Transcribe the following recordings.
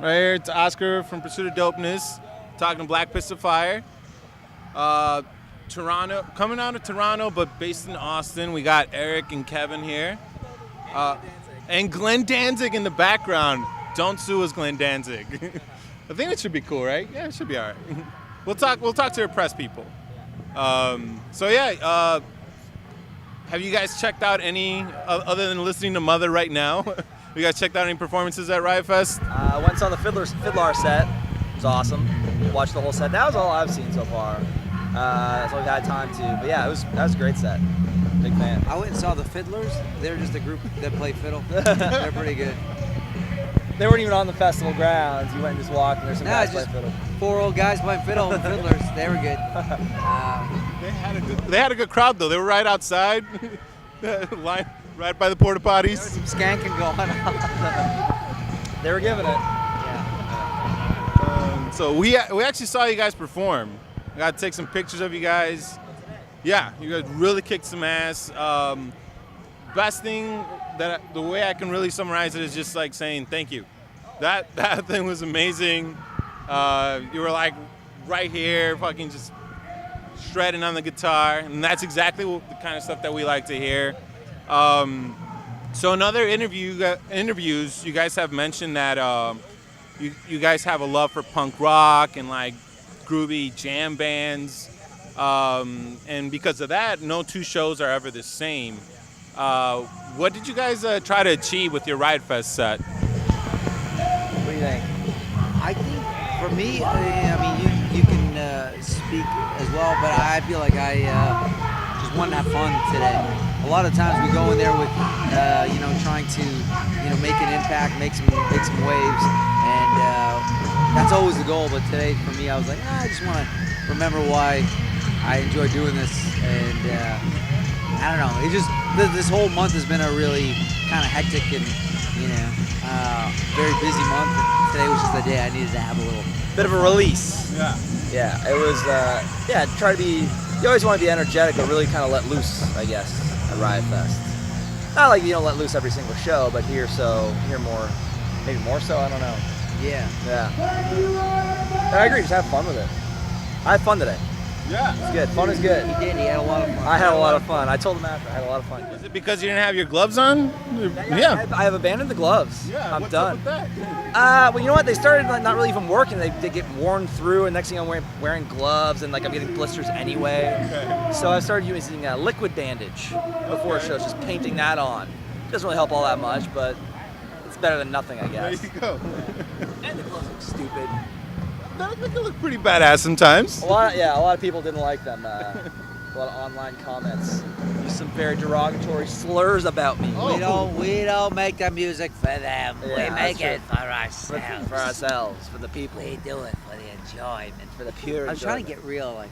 right here. It's Oscar from Pursuit of Dopeness, talking Black Pistol Fire. Toronto, coming out of Toronto, but based in Austin. We got Eric and Kevin here. And Glenn Danzig in the background. Don't sue us, Glenn Danzig. I think it should be cool, right? Yeah, it should be all right. We'll talk to our press people. Have you guys checked out any, other than listening to Mother right now, you guys checked out any performances at Riot Fest? I went and saw the Fiddler set. It was awesome. Watched the whole set. That was all I've seen so far. That's all we've had time to. But yeah, that was a great set. Big fan. I went and saw the Fiddlers. They're just a group that play fiddle. They're pretty good. They weren't even on the festival grounds. You went and just walked, and there's some guys playing fiddle. 4 old guys playing fiddle and fiddlers. They were good. They had a good crowd though. They were right outside, line right by the porta potties. There was some skanking going on. They were giving it. Yeah. So we actually saw you guys perform. I got to take some pictures of you guys. Yeah, you guys really kicked some ass. Best thing the way I can really summarize it is just like saying thank you. That thing was amazing. You were like right here, fucking just shredding on the guitar, and that's exactly the kind of stuff that we like to hear. So in other interviews, you guys have mentioned that you guys have a love for punk rock and like groovy jam bands, and because of that, no two shows are ever the same. What did you guys try to achieve with your Riot Fest set? What do you think? I think for me, I mean, you can speak as well, but I feel like I just want to have fun today. A lot of times we go in there with, trying to, make an impact, make some waves, and that's always the goal. But today, for me, I was like, I just want to remember why I enjoy doing this, and I don't know. It just this whole month has been a really kind of hectic and very busy month. And today was just the day I needed to have a little bit of a release. Yeah. Yeah, it was. Try to be. You always want to be energetic, but really kind of let loose, I guess, at Riot Fest. Not like you don't let loose every single show, but here more, maybe more so. I don't know. Yeah. Yeah. I agree. Just have fun with it. I had fun today. Yeah. It's good. Fun is good. He did. He had a lot of fun. I had a lot of fun. I told him after. I had a lot of fun. Is it because you didn't have your gloves on? Yeah. I have abandoned the gloves. Yeah. I'm what's done. Up with that? Well, you know what? They started not really even working. They get worn through, and next thing I'm wearing gloves, and like I'm getting blisters anyway. Okay. So I started using liquid bandage before shows, just painting that on. Doesn't really help all that much, but it's better than nothing, I guess. There you go. And the gloves look stupid. They can look pretty badass sometimes. A lot of people didn't like them. A lot of online comments. Used some very derogatory slurs about me. Oh. We don't make the music for them. Yeah, we make that's it for ourselves. For ourselves, for the people. We do it for the enjoyment. For the pure I was trying to enjoyment. get real, like,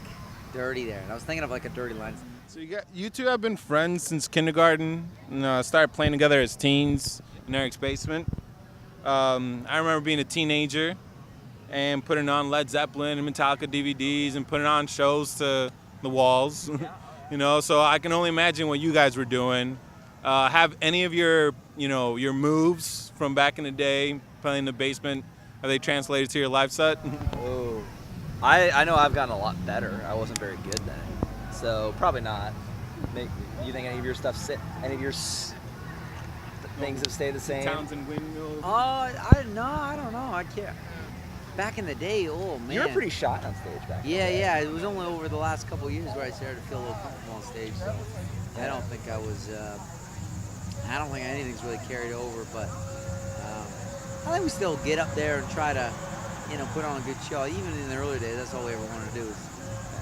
dirty there. And I was thinking of like a dirty line. So you two have been friends since kindergarten. And, started playing together as teens in Eric's basement. I remember being a teenager and putting on Led Zeppelin and Metallica DVDs and putting on shows to the walls. So I can only imagine what you guys were doing. Have any of your moves from back in the day playing in the basement, have they translated to your live set? Oh, I know I've gotten a lot better. I wasn't very good then, so probably not. You think any of your stuff any of your things have stayed the same? Townsend Windmill. I don't know. I can't. Back in the day, oh man. You were pretty shy on stage back then. Yeah. It was only over the last couple of years where I started to feel a little comfortable on stage. So I don't think I was. I don't think anything's really carried over, but I think we still get up there and try to, put on a good show. Even in the early days, that's all we ever wanted to do is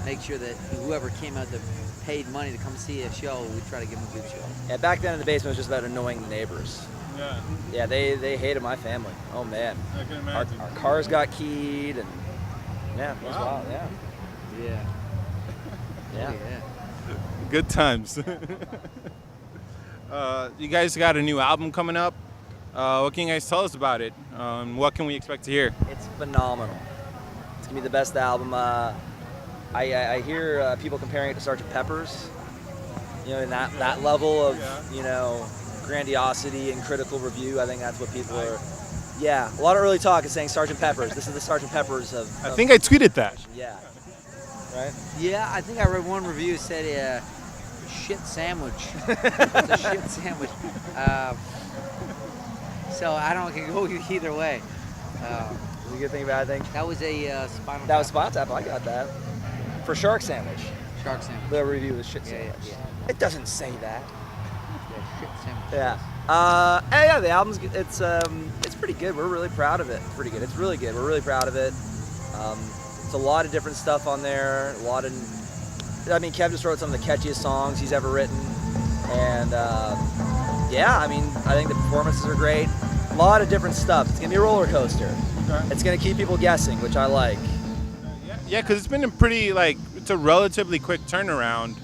make sure that whoever came out that paid money to come see a show, we try to give them a good show. Yeah, back then in the basement it was just about annoying the neighbors. Yeah. Yeah, they hated my family. Oh man. I can imagine. Our cars got keyed and yeah, it was Wow. wild, yeah. Yeah. Yeah. Good times. You guys got a new album coming up. What can you guys tell us about it? What can we expect to hear? It's phenomenal. It's gonna be the best album. I hear people comparing it to Sgt. Pepper's. In that level of grandiosity and critical review. I think that's what people are Yeah, a lot of early talk is saying Sgt. Pepper's. This is the Sgt. Pepper's of. I think I tweeted that. Yeah. Right. Yeah, I think I read one review that said shit sandwich. It's a shit sandwich. So I don't know, it can go either way. Is it a good thing, bad thing? That was a Spinal That was Tap. Spot Tap. I got that. For Shark Sandwich. Shark sandwich. The review was shit Yeah, sandwich. yeah. It doesn't say that. Yeah, shit sandwich. Yeah. Yeah, the album's it's pretty good. We're really proud of it. Pretty good. It's really good. We're really proud of it. It's a lot of different stuff on there. Kev just wrote some of the catchiest songs he's ever written. And yeah, I think the performances are great. A lot of different stuff. It's gonna be a roller coaster. It's gonna keep people guessing, which I like. Yeah, because it's been it's a relatively quick turnaround,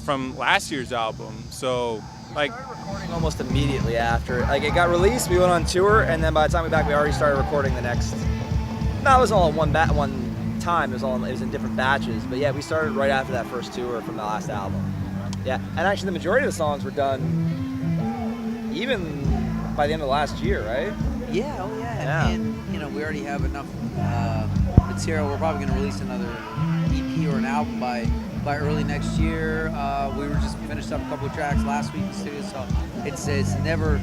from last year's album. So, We started recording almost immediately after. It got released, we went on tour, and then by the time we got back, we already started recording the next. No, it was all in one time. It was in different batches. But yeah, we started right after that first tour from the last album. Yeah, and actually the majority of the songs were done even by the end of last year, right? Yeah, oh yeah. Yeah. And we already have enough material. We're probably going to release another EP or an album by early next year. We were just finished up a couple of tracks last week in the studio, so it's never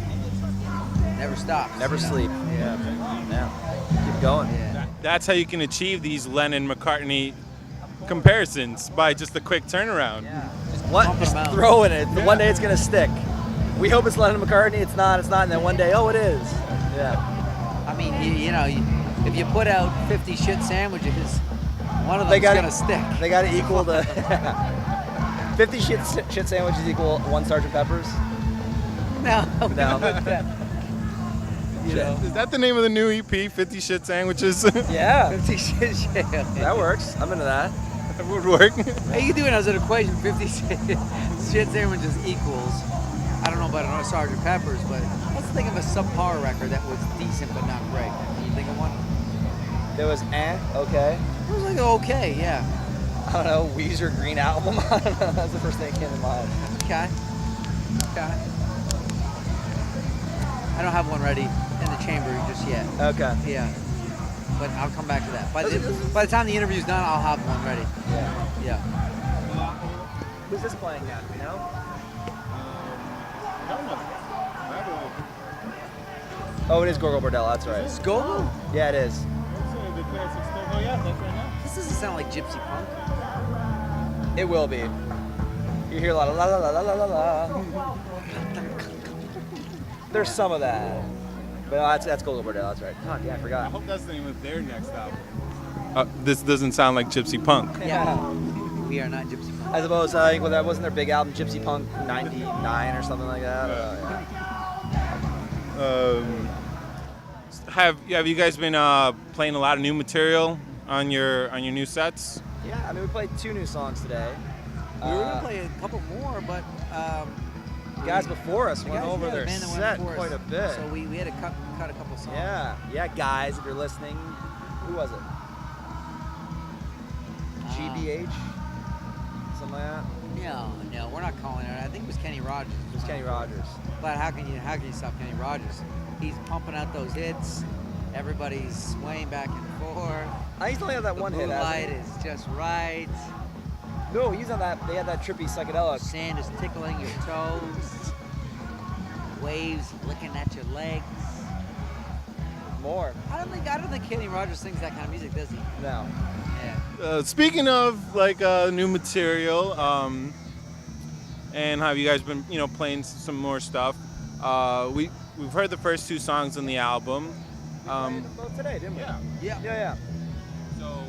stops. Never sleep. Yeah. Keep going. Yeah. that's how you can achieve these Lennon-McCartney comparisons, by just a quick turnaround. Yeah. Just throw in it. One day it's gonna stick. We hope it's Lennon McCartney. It's not, and then one day, oh, it is. Yeah. I mean, if you put out 50 shit sandwiches, one of them's gonna stick. They got to equal the 50 shit sandwiches equal one Sgt. Pepper's. No. Is that the name of the new EP, 50 Shit Sandwiches? Yeah. 50 shit. That works. I'm into that. That would work. Hey, you can do it as an equation. 50 shit sandwiches equals, I don't know about another Sgt. Pepper's, but let's think of a subpar record that was decent but not great. Can you think of one? There was okay. It was like okay, yeah. I don't know, Weezer Green Album. I don't know. That's the first thing that came to mind. Okay. I don't have one ready in the chamber just yet. Okay. Yeah. But I'll come back to that. By the time the interview's done, I'll have one ready. Yeah. Yeah. Who's this playing now? You know? Oh, it is Gorgo Bordello. That's right. Is this Gogo? Yeah, it is. This doesn't sound like gypsy punk. It will be. You hear a lot of la la la la la la la. There's some of that. But that's Gorgo Bordello. That's right. Oh, yeah, I I forgot. hope that's the name of their next album. This doesn't sound like gypsy punk. Yeah. We are not gypsy punk. I suppose that wasn't their big album, Gypsy Punk '99 or something like that. Have you guys been playing a lot of new material on your new sets? Yeah, we played 2 new songs today. We were gonna play a couple more, but guys before us the went guys- over yeah, the their band that went set before us. quite a bit. So we had to cut a couple songs. Yeah, guys, if you're listening, who was it? GBH, something like that. No, we're not calling it. I think it was Kenny Rogers. It was Kenny Rogers. But how can you stop Kenny Rogers? He's pumping out those hits. Everybody's swaying back and forth. I used to only have that The one hit. moonlight hasn't is just right. he? No, he's on that. They had that trippy psychedelic. Sand is tickling your toes. Waves licking at your legs. More. I don't think Kenny Rogers sings that kind of music, does he? No. Yeah. Speaking of new material, and have you guys been playing some more stuff? We've heard the first 2 songs on the album. Both today, didn't we? Yeah. So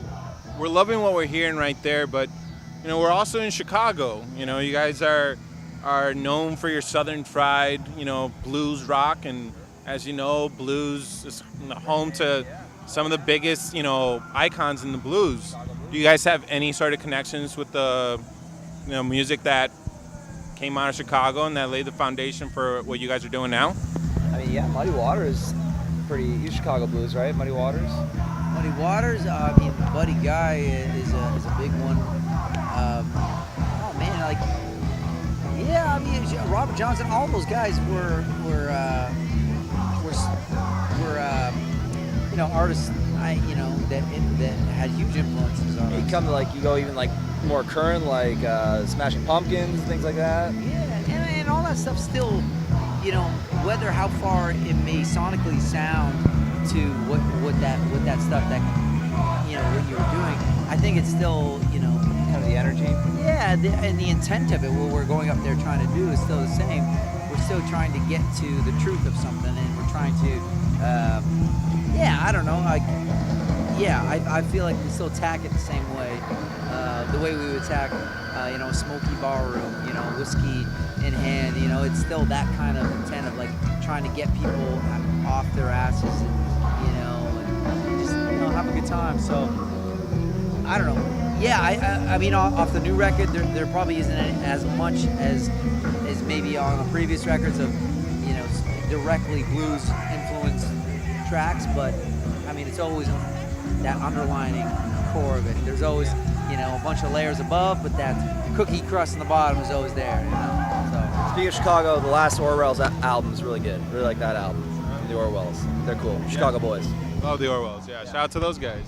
we're loving what we're hearing right there, but we're also in Chicago. You guys are known for your Southern fried, blues rock, and as you know, blues is home to some of the biggest, icons in the blues. Do you guys have any sort of connections with the, music that came out of Chicago and that laid the foundation for what you guys are doing now? I mean, yeah, Muddy Waters, you Chicago blues, right? Muddy Waters. Muddy Waters, Buddy Guy is a big one. Robert Johnson, all those guys were artists that had huge influences on You us. come to you go even more current, like Smashing Pumpkins, things like that. Yeah, and all that stuff still, whether how far it may sonically sound to what that stuff that what you were doing, I think it's still Kind of the energy. yeah, and the intent of it, what we're going up there trying to do is still the same. We're still trying to get to the truth of something, and we're trying to, I don't know, I feel like we still attack it the same way, the way we would attack, a smoky bar room, whiskey in hand, it's still that kind of intent of trying to get people off their asses and just have a good time. So I don't know. Yeah, I mean, off the new record, there probably isn't as much as maybe on the previous records of, directly blues influenced tracks, but I mean, it's always that underlining core of it. There's always, a bunch of layers above, but that cookie crust on the bottom is always there, So. Speaking of Chicago, the last Orwell's album is really good. Really like that album. The Orwells. They're cool. Chicago boys. Love the Orwells. Yeah, shout out to those guys.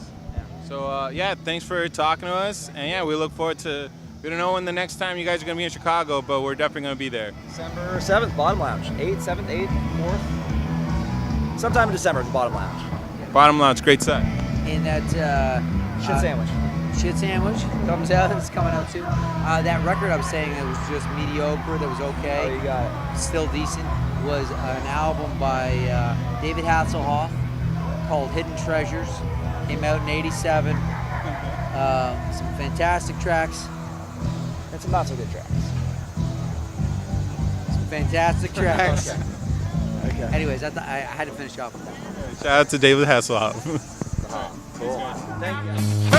So thanks for talking to us, and we look forward to. We don't know when the next time you guys are gonna be in Chicago, but we're definitely gonna be there. December 7th, Bottom Lounge. 8th, 7th, 8th, 4th. Sometime in December at the Bottom Lounge. Bottom Lounge, great set. In that Shit Sandwich. Shit Sandwich comes out. It's coming out too. That record I was saying that was just mediocre. That was okay. Oh, you got it. Still decent. Was an album by David Hasselhoff called Hidden Treasures. Came out in '87. Some fantastic tracks. And some not so good tracks. Some fantastic tracks. Okay. Anyways, I had to finish off with that. Shout out to David Hasselhoff. Cool. Thank you.